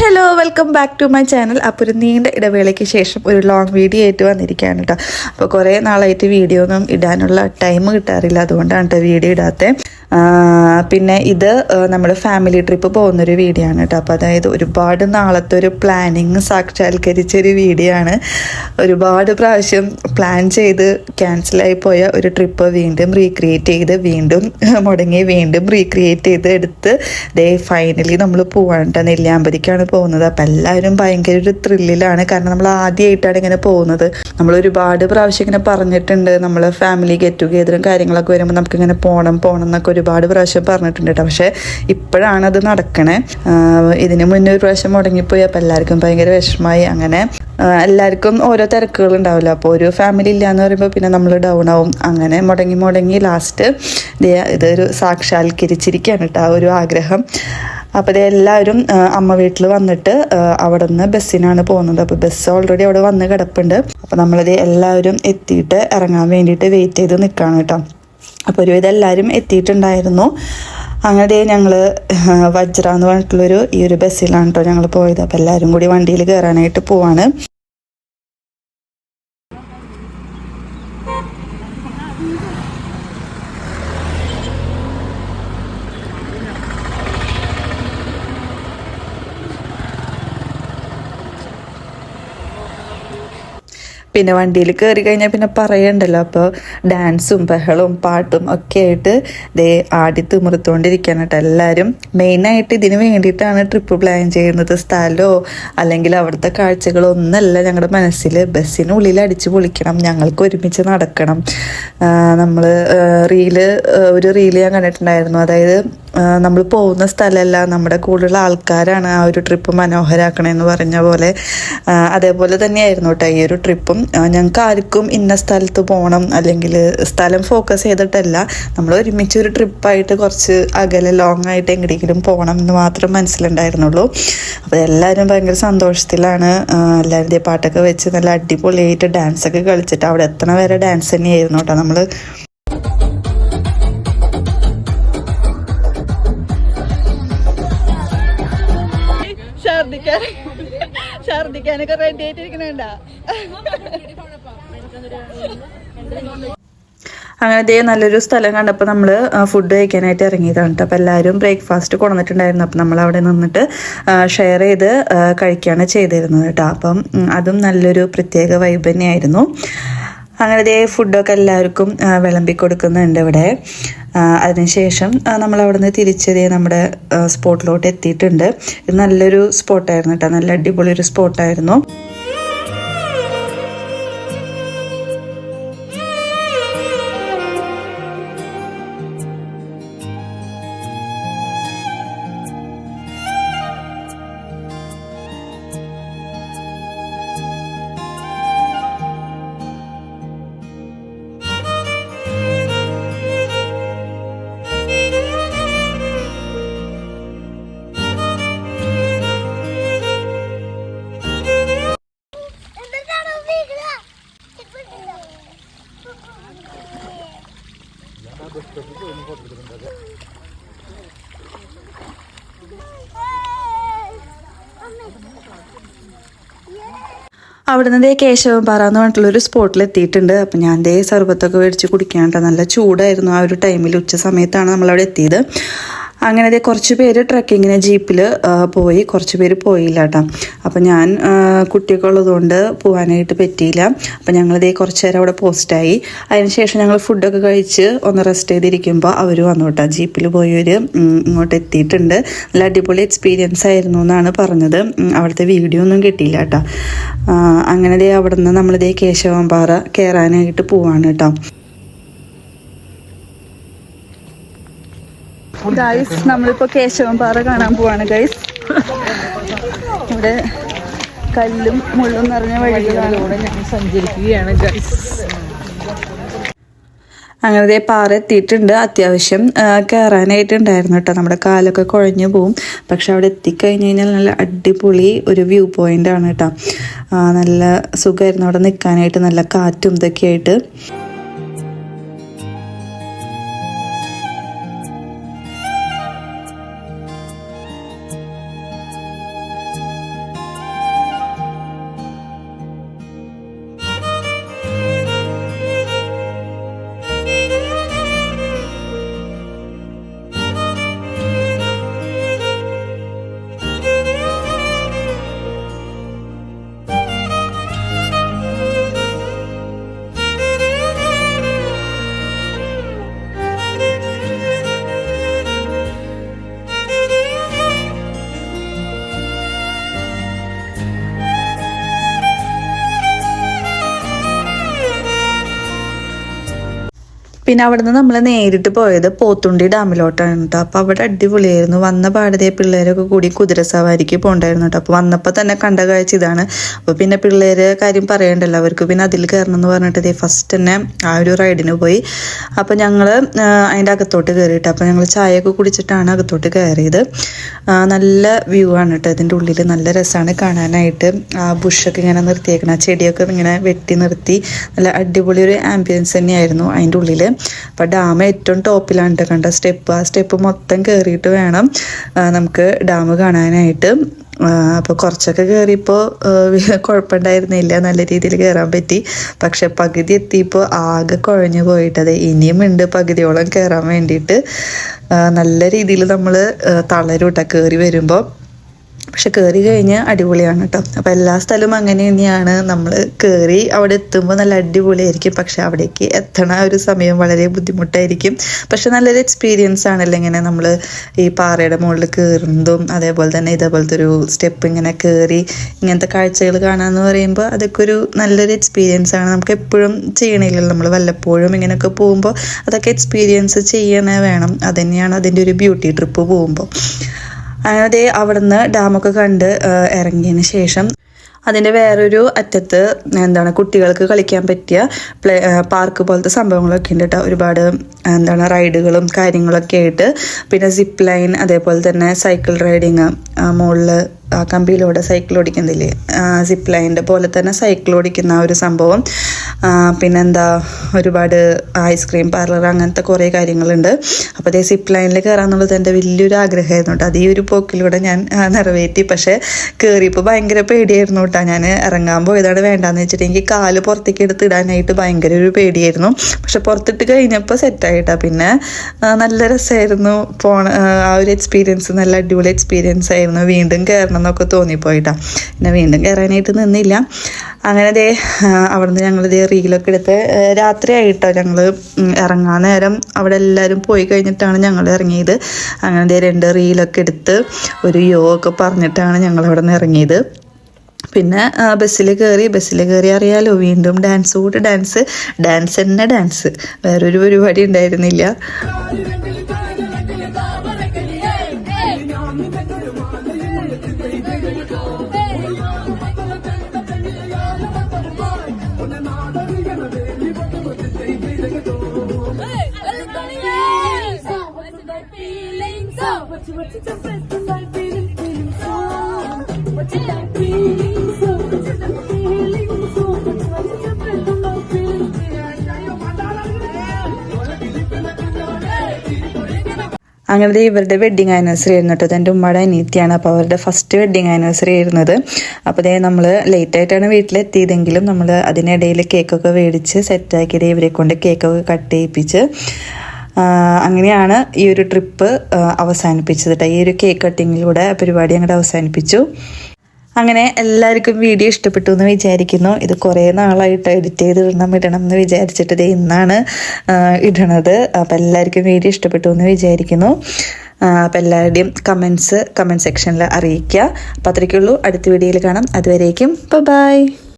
Hello welcome back to my channel. അപ്പോൾ ഒരു നീണ്ട ഇടവേളയ്ക്ക് ശേഷം ഒരു ലോങ് വീഡിയോ ആയിട്ട് വന്നിരിക്കുകയാണ് കേട്ടോ. അപ്പോൾ കുറേ നാളായിട്ട് വീഡിയോ ഒന്നും ഇടാനുള്ള ടൈം കിട്ടാറില്ല, അതുകൊണ്ടാണ് കേട്ടോ വീഡിയോ ഇടാത്തത്. പിന്നെ ഇത് നമ്മൾ ഫാമിലി ട്രിപ്പ് പോകുന്നൊരു വീഡിയോ ആണ് കേട്ടോ. അപ്പോൾ അതായത് ഒരുപാട് നാളത്തെ ഒരു പ്ലാനിങ് സാക്ഷാത്കരിച്ചൊരു വീഡിയോ ആണ്. ഒരുപാട് പ്രാവശ്യം പ്ലാൻ ചെയ്ത് ക്യാൻസലായി പോയ ഒരു ട്രിപ്പ് വീണ്ടും റീക്രിയേറ്റ് ചെയ്ത്, വീണ്ടും മുടങ്ങി, വീണ്ടും റീക്രിയേറ്റ് ചെയ്ത് എടുത്ത് ഫൈനലി നമ്മൾ പോവാണ് കേട്ടോ. നെല്ലിയാമ്പതിക്കാണ് പോകുന്നത്. അപ്പം എല്ലാവരും ഭയങ്കര ഒരു ത്രില്ലിലാണ്. കാരണം നമ്മൾ ആദ്യമായിട്ടാണ് ഇങ്ങനെ പോകുന്നത്. നമ്മൾ ഒരുപാട് പ്രാവശ്യം ഇങ്ങനെ പറഞ്ഞിട്ടുണ്ട്, നമ്മൾ ഫാമിലി ഗെറ്റ് ടുഗെദറും കാര്യങ്ങളൊക്കെ വരുമ്പോൾ നമുക്കിങ്ങനെ പോകണം എന്നൊക്കെ ഒരുപാട് പ്രാവശ്യം പറഞ്ഞിട്ടുണ്ട് കേട്ടോ. പക്ഷേ ഇപ്പോഴാണ് അത് നടക്കണേ. ഇതിന് മുന്നേ ഒരു പ്രാവശ്യം മുടങ്ങിപ്പോയി. അപ്പം എല്ലാവർക്കും ഭയങ്കര വിഷമമായി. അങ്ങനെ എല്ലാവർക്കും ഓരോ തിരക്കുകൾ ഉണ്ടാവില്ല. അപ്പോൾ ഒരു ഫാമിലി ഇല്ല എന്ന് പറയുമ്പോൾ പിന്നെ നമ്മൾ ഡൗൺ ആവും. അങ്ങനെ മുടങ്ങി ലാസ്റ്റ് ഇതൊരു സാക്ഷാത്കരിച്ചിരിക്കുകയാണ് കേട്ടോ, ആ ഒരു ആഗ്രഹം. അപ്പോൾ എല്ലാവരും അമ്മ വീട്ടിൽ വന്നിട്ട് അവിടെ നിന്ന് ബസ്സിനാണ് പോകുന്നത്. അപ്പോൾ ബസ് ഓൾറെഡി അവിടെ വന്ന് കിടപ്പുണ്ട്. അപ്പോൾ നമ്മളിത് എല്ലാവരും എത്തിയിട്ട് ഇറങ്ങാൻ വേണ്ടിയിട്ട് വെയിറ്റ് ചെയ്ത് നിൽക്കുകയാണ് കേട്ടോ. അപ്പോൾ ഒരുവിധം എല്ലാവരും എത്തിയിട്ടുണ്ടായിരുന്നു. അങ്ങനെ ഞങ്ങൾ വജ്ര എന്ന് പറഞ്ഞിട്ടുള്ളൊരു ഈ ഒരു ബസ്സിലാണ് കേട്ടോ ഞങ്ങൾ പോയത്. അപ്പോൾ എല്ലാവരും കൂടി വണ്ടിയിൽ കയറാനായിട്ട് പോവാണ്. പിന്നെ വണ്ടിയിൽ കയറി കഴിഞ്ഞാൽ പിന്നെ പറയണ്ടല്ലോ. അപ്പോൾ ഡാൻസും ബഹളവും പാട്ടും ഒക്കെ ആയിട്ട് ആടി തിമിർത്തുകൊണ്ടിരിക്കുകയാണ് കേട്ടോ എല്ലാവരും. മെയിനായിട്ട് ഇതിന് വേണ്ടിയിട്ടാണ് ട്രിപ്പ് പ്ലാൻ ചെയ്യുന്നത്. സ്ഥലമോ അല്ലെങ്കിൽ അവിടുത്തെ കാഴ്ചകളോ ഒന്നല്ല ഞങ്ങളുടെ മനസ്സിൽ. ബസ്സിനുള്ളിൽ അടിച്ചു പൊളിക്കണം, ഞങ്ങൾക്ക് ഒരുമിച്ച് നടക്കണം. നമ്മൾ ഒരു റീല് ഞാൻ കണ്ടിട്ടുണ്ടായിരുന്നു. അതായത് നമ്മൾ പോകുന്ന സ്ഥലമല്ല, നമ്മുടെ കൂടെയുള്ള ആൾക്കാരാണ് ആ ഒരു ട്രിപ്പ് മനോഹരാക്കണമെന്ന് പറഞ്ഞ പോലെ. അതേപോലെ തന്നെയായിരുന്നു കേട്ടോ ഈ ഒരു ട്രിപ്പും. ഞങ്ങൾക്ക് ആർക്കും ഇന്ന സ്ഥലത്ത് പോകണം അല്ലെങ്കിൽ സ്ഥലം ഫോക്കസ് ചെയ്തിട്ടല്ല, നമ്മൾ ഒരുമിച്ച് ഒരു ട്രിപ്പായിട്ട് കുറച്ച് അകലെ ലോങ് ആയിട്ട് എങ്ങനെയെങ്കിലും പോകണം എന്ന് മാത്രം മനസ്സിലുണ്ടായിരുന്നുള്ളൂ. അപ്പോൾ എല്ലാവരും ഭയങ്കര സന്തോഷത്തിലാണ്. എല്ലാവരുടെയും പാട്ടൊക്കെ വെച്ച് നല്ല അടിപൊളിയായിട്ട് ഡാൻസൊക്കെ കളിച്ചിട്ട് അവിടെ എത്തണ വരെ ഡാൻസ് തന്നെയായിരുന്നു കേട്ടോ. നമ്മൾ ഛർദിക്കാനൊക്കെ റെഡി ആയിട്ടിരിക്കണുണ്ട. അങ്ങനെ നല്ലൊരു സ്ഥലം കണ്ടപ്പോൾ നമ്മൾ ഫുഡ് കഴിക്കാനായിട്ട് ഇറങ്ങിയതാണ് കേട്ടോ. അപ്പോൾ എല്ലാവരും ബ്രേക്ക്ഫാസ്റ്റ് കൊണ്ടുവന്നിട്ടുണ്ടായിരുന്നു. അപ്പം നമ്മൾ അവിടെ നിന്നിട്ട് ഷെയർ ചെയ്ത് കഴിക്കുകയാണ് ചെയ്തിരുന്നത് കേട്ടോ. അപ്പം അതും നല്ലൊരു പ്രത്യേക വൈബ് തന്നെയായിരുന്നു. അങ്ങനെ ഫുഡൊക്കെ എല്ലാവർക്കും വിളമ്പി കൊടുക്കുന്നുണ്ട് ഇവിടെ. അതിനുശേഷം നമ്മൾ അവിടെ നിന്ന് തിരിച്ച് നമ്മുടെ സ്പോട്ടിലോട്ട് എത്തിയിട്ടുണ്ട്. ഇത് നല്ലൊരു സ്പോട്ടായിരുന്നു കേട്ടോ, നല്ല അടിപൊളി ഒരു സ്പോട്ടായിരുന്നു. അവിടെ നിന്ന് കേശവൻപാറ എന്ന് പറഞ്ഞിട്ടുള്ളൊരു സ്പോട്ടിൽ എത്തിയിട്ടുണ്ട്. അപ്പം ഞാൻ സർബത്തൊക്കെ മേടിച്ച് കുടിക്കാനായിട്ട്. നല്ല ചൂടായിരുന്നു ആ ഒരു ടൈമിൽ, ഉച്ച സമയത്താണ് നമ്മളവിടെ എത്തിയത്. അങ്ങനെ കുറച്ച് പേര് ട്രക്കിങ്ങിന് ജീപ്പിൽ പോയി, കുറച്ച് പേര് പോയില്ല കേട്ടോ. അപ്പം ഞാൻ കുട്ടിയൊക്കെ ഉള്ളതുകൊണ്ട് പോകാനായിട്ട് പറ്റിയില്ല. അപ്പം ഞങ്ങളിതേ കുറച്ച് നേരം അവിടെ പോസ്റ്റായി. അതിനുശേഷം ഞങ്ങൾ ഫുഡൊക്കെ കഴിച്ച് ഒന്ന് റെസ്റ്റ് ചെയ്തിരിക്കുമ്പോൾ അവർ വന്നു കേട്ടോ. ജീപ്പിൽ പോയവർ ഇങ്ങോട്ട് എത്തിയിട്ടുണ്ട്. നല്ല അടിപൊളി എക്സ്പീരിയൻസ് ആയിരുന്നു എന്നാണ് പറഞ്ഞത്. അവിടുത്തെ വീഡിയോ ഒന്നും കിട്ടിയില്ല കേട്ടോ. അങ്ങനെ അവിടെ നിന്ന് നമ്മളിതേ കേശവൻപാറ കയറാനായിട്ട് പോവാണ് കേട്ടോ. ഗൈസ്, നമ്മളിപ്പോൾ കേശവൻപാറ കാണാൻ പോവാണ് ഗൈസ്. ഇവിടെ കല്ലും മുള്ളും നിറഞ്ഞ വഴികളിലൂടെ ഞങ്ങൾ സഞ്ചരിക്കുകയാണ് ഗൈസ്. അങ്ങനെ പാറ എത്തിയിട്ടുണ്ട്. അത്യാവശ്യം കയറാനായിട്ടുണ്ടായിരുന്നു കേട്ടോ. നമ്മുടെ കാലൊക്കെ കുഴഞ്ഞു പോവും. പക്ഷെ അവിടെ എത്തിക്കഴിഞ്ഞ് കഴിഞ്ഞാൽ നല്ല അടിപൊളി ഒരു വ്യൂ പോയിന്റ് ആണ് കേട്ടോ. നല്ല സുഖമായിരുന്നു അവിടെ നിൽക്കാനായിട്ട്, നല്ല കാറ്റും ഇതൊക്കെ ആയിട്ട്. പിന്നെ അവിടെ നിന്ന് നമ്മൾ നേരിട്ട് പോയത് പോത്തുണ്ടി ഡാമിലോട്ടാണ് കേട്ടോ. അപ്പോൾ അവിടെ അടിപൊളിയായിരുന്നു. വന്ന പാടതേ പിള്ളേരൊക്കെ കൂടി കുതിര സവാരിക്ക് പോകണ്ടായിരുന്നു കേട്ടോ. അപ്പോൾ വന്നപ്പോൾ തന്നെ കണ്ട കാഴ്ച ഇതാണ്. അപ്പോൾ പിന്നെ പിള്ളേർ കാര്യം പറയണ്ടല്ലോ, അവർക്ക് പിന്നെ അതിൽ കയറണം എന്ന് പറഞ്ഞിട്ട് ഫസ്റ്റ് തന്നെ ആ ഒരു റൈഡിന് പോയി. അപ്പോൾ ഞങ്ങൾ അതിൻ്റെ അകത്തോട്ട് കയറിയിട്ട് അപ്പോൾ ഞങ്ങൾ ചായയൊക്കെ കുടിച്ചിട്ടാണ് അകത്തോട്ട് കയറിയത്. നല്ല വ്യൂ ആണ് കേട്ടോ ഇതിൻ്റെ ഉള്ളിൽ. നല്ല രസമാണ് കാണാനായിട്ട്. ആ ബുഷൊക്കെ ഇങ്ങനെ നിർത്തിയേക്കണം, ചെടിയൊക്കെ ഇങ്ങനെ വെട്ടി നിർത്തി നല്ല അടിപൊളി ഒരു ആംബിയൻസ് തന്നെയായിരുന്നു അതിൻ്റെ ഉള്ളിൽ. അപ്പോൾ ഡാം ഏറ്റവും ടോപ്പിലാണ് കണ്ട സ്റ്റെപ്പ്. ആ സ്റ്റെപ്പ് മൊത്തം കയറിയിട്ട് വേണം നമുക്ക് ഡാം കാണാനായിട്ട്. അപ്പോൾ കുറച്ചൊക്കെ കയറിയപ്പോൾ കുഴപ്പമുണ്ടായിരുന്നില്ല, നല്ല രീതിയിൽ കയറാൻ പറ്റി. പക്ഷെ പകുതി എത്തിയപ്പോൾ ആകെ കുഴഞ്ഞു പോയിട്ടത്. ഇനിയും ഉണ്ട് പകുതിയോളം കയറാൻ വേണ്ടിയിട്ട്. നല്ല രീതിയിൽ നമ്മൾ തളരും കേട്ടോ കയറി വരുമ്പോൾ. പക്ഷെ കയറി കഴിഞ്ഞ് അടിപൊളിയാണ് കേട്ടോ. അപ്പോൾ എല്ലാ സ്ഥലവും അങ്ങനെ തന്നെയാണ്. നമ്മൾ കയറി അവിടെ എത്തുമ്പോൾ നല്ല അടിപൊളിയായിരിക്കും. പക്ഷെ അവിടേക്ക് എത്തണ ഒരു സമയം വളരെ ബുദ്ധിമുട്ടായിരിക്കും. പക്ഷെ നല്ലൊരു എക്സ്പീരിയൻസ് ആണല്ലോ ഇങ്ങനെ നമ്മൾ ഈ പാറയുടെ മുകളിൽ കയറുന്നതും അതേപോലെ തന്നെ ഇതേപോലത്തെ ഒരു സ്റ്റെപ്പ് ഇങ്ങനെ കയറി ഇങ്ങനത്തെ കാഴ്ചകൾ കാണാമെന്ന് പറയുമ്പോൾ അതൊക്കെ ഒരു നല്ലൊരു എക്സ്പീരിയൻസ് ആണ്. നമുക്ക് എപ്പോഴും ചെയ്യണില്ലല്ലോ, നമ്മൾ വല്ലപ്പോഴും ഇങ്ങനെയൊക്കെ പോകുമ്പോൾ അതൊക്കെ എക്സ്പീരിയൻസ് ചെയ്യണേ വേണം. അതുതന്നെയാണ് അതിൻ്റെ ഒരു ബ്യൂട്ടി ട്രിപ്പ് പോകുമ്പോൾ. അങ്ങനെ അവിടെ നിന്ന് ഡാമൊക്കെ കണ്ട് ഇറങ്ങിയതിന് ശേഷം അതിൻ്റെ വേറൊരു അറ്റത്ത് കുട്ടികൾക്ക് കളിക്കാൻ പറ്റിയ പാർക്ക് പോലത്തെ സംഭവങ്ങളൊക്കെ ഉണ്ട് കേട്ടോ. ഒരുപാട് റൈഡുകളും കാര്യങ്ങളൊക്കെ ആയിട്ട്. പിന്നെ സിപ്പ് ലൈൻ, അതേപോലെ തന്നെ സൈക്കിൾ റൈഡിങ്, മുകളിൽ കമ്പിയിലൂടെ സൈക്കിൾ ഓടിക്കുന്നില്ലേ, സിപ്പ് ലൈനിൻ്റെ പോലെ തന്നെ സൈക്കിൾ ഓടിക്കുന്ന ആ ഒരു സംഭവം. പിന്നെന്താ ഒരുപാട് ഐസ്ക്രീം പാർലർ, അങ്ങനത്തെ കുറേ കാര്യങ്ങളുണ്ട്. അപ്പോൾ അതേ സിപ്പ് ലൈനിൽ കയറാന്നുള്ളത് എൻ്റെ വലിയൊരു ആഗ്രഹമായിരുന്നു കേട്ടോ. അത് ഈ ഒരു പോക്കിലൂടെ ഞാൻ നിറവേറ്റി. പക്ഷേ കയറിയപ്പോൾ ഭയങ്കര പേടിയായിരുന്നു കേട്ടോ. ഞാൻ ഇറങ്ങാൻ പോയതാണ് വേണ്ടാന്ന് വെച്ചിട്ട്. എനിക്ക് കാല് പുറത്തേക്ക് എടുത്ത് ഇടാനായിട്ട് ഭയങ്കര ഒരു പേടിയായിരുന്നു. പക്ഷെ പുറത്തിട്ട് കഴിഞ്ഞപ്പോൾ സെറ്റായിട്ടാ. പിന്നെ നല്ല രസമായിരുന്നു ആ ഒരു എക്സ്പീരിയൻസ്. നല്ല അടിപൊളി എക്സ്പീരിയൻസ് ആയിരുന്നു. വീണ്ടും കയറണം എന്നൊക്കെ തോന്നിപ്പോയിട്ടാ. പിന്നെ വീണ്ടും കയറാനായിട്ട് നിന്നില്ല. അങ്ങനെ അവിടുന്ന് ഞങ്ങൾ റീലൊക്കെ എടുത്ത് രാത്രിയായിട്ടോ ഞങ്ങൾ ഇറങ്ങാൻ നേരം. അവിടെ എല്ലാവരും പോയി കഴിഞ്ഞിട്ടാണ് ഞങ്ങൾ ഇറങ്ങിയത്. അങ്ങനെ 2 റീലൊക്കെ എടുത്ത് ഒരു ഒക്കെ പറഞ്ഞിട്ടാണ് ഞങ്ങൾ അവിടെ നിന്ന് ഇറങ്ങിയത്. പിന്നെ ബസ്സിൽ കയറി അറിയാലോ, വീണ്ടും ഡാൻസ് തന്നെ ഡാൻസ്. വേറൊരു പരിപാടി ഉണ്ടായിരുന്നില്ല. അങ്ങനെ ഇവരുടെ വെഡ്ഡിങ് ആനിവേഴ്സറി ആയിരുന്നു കേട്ടോ. എൻ്റെ ഉമ്മയുടെ അനിയത്തിയാണ്. അപ്പോൾ അവരുടെ ഫസ്റ്റ് വെഡ്ഡിങ് ആനിവേഴ്സറി ആയിരുന്നത്. അപ്പോൾ നമ്മൾ ലേറ്റായിട്ടാണ് വീട്ടിലെത്തിയതെങ്കിലും നമ്മൾ അതിനിടയിൽ കേക്കൊക്കെ മേടിച്ച് സെറ്റാക്കിയത് ഇവരെ കൊണ്ട് കേക്കൊക്കെ കട്ട് ചെയ്യിപ്പിച്ച് അങ്ങനെയാണ് ഈ ഒരു ട്രിപ്പ് അവസാനിപ്പിച്ചത് കേട്ടോ. ഈ ഒരു കേക്ക് കട്ടിങ്ങിലൂടെ പരിപാടി അങ്ങോട്ട് അവസാനിപ്പിച്ചു. അങ്ങനെ എല്ലാവർക്കും വീഡിയോ ഇഷ്ടപ്പെട്ടു എന്ന് വിചാരിക്കുന്നു. ഇത് കുറേ നാളായിട്ട് എഡിറ്റ് ചെയ്ത് ഇടണം എന്ന് വിചാരിച്ചിട്ട് ഇന്നാണ് ഇടണത്. അപ്പോൾ എല്ലാവർക്കും വീഡിയോ ഇഷ്ടപ്പെട്ടു എന്ന് വിചാരിക്കുന്നു. അപ്പോൾ എല്ലാവരുടെയും കമൻറ്റ് സെക്ഷനിൽ അറിയിക്കുക. അപ്പോൾ അത്രയ്ക്കുള്ളൂ. അടുത്ത വീഡിയോയിൽ കാണാം. അതുവരേക്കും ബൈ.